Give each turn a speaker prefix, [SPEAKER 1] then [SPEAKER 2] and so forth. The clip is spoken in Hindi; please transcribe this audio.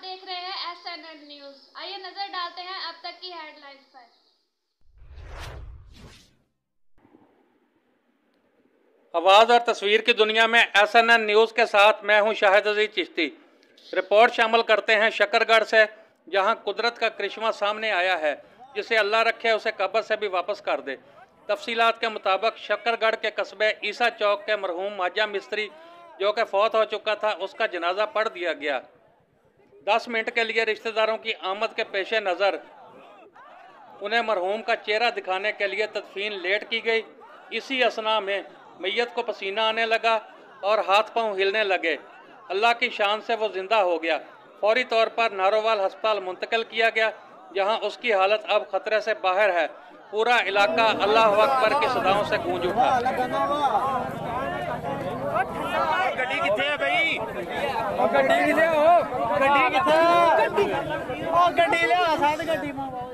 [SPEAKER 1] देख रहे हैं SNN न्यूज। आइए नजर डालते हैं अब तक की हेडलाइंस पर।
[SPEAKER 2] आवाज और तस्वीर की दुनिया में SNN न्यूज के साथ मैं हूं शाहिद अजीज चिश्ती। रिपोर्ट शामिल करते हैं शकरगढ़ से, जहां कुदरत का करिश्मा सामने आया है, जिसे अल्लाह रखे उसे कब्र से भी वापस कर दे। तफसीलात के मुताबिक शकरगढ़ के कस्बे ईसा चौक के मरहूम माजा मिस्त्री, जो कि फौत हो चुका था, उसका जनाजा पढ़ दिया गया। 10 मिनट के लिए रिश्तेदारों की आमद के पेश नज़र उन्हें मरहूम का चेहरा दिखाने के लिए तदफीन लेट की गई। इसी असना में मैयत को पसीना आने लगा और हाथ पांव हिलने लगे। अल्लाह की शान से वो जिंदा हो गया। फौरी तौर पर नारोवाल अस्पताल मुंतकिल किया गया, जहां उसकी हालत अब खतरे से बाहर है। पूरा इलाका अल्लाह अकबर की सदाओं से गूंज उठा।
[SPEAKER 3] गड्डी किथे है भाई? गड्डी किथे हो? गड्डी किथे? गड्डी ले आ साथ गड्डी में।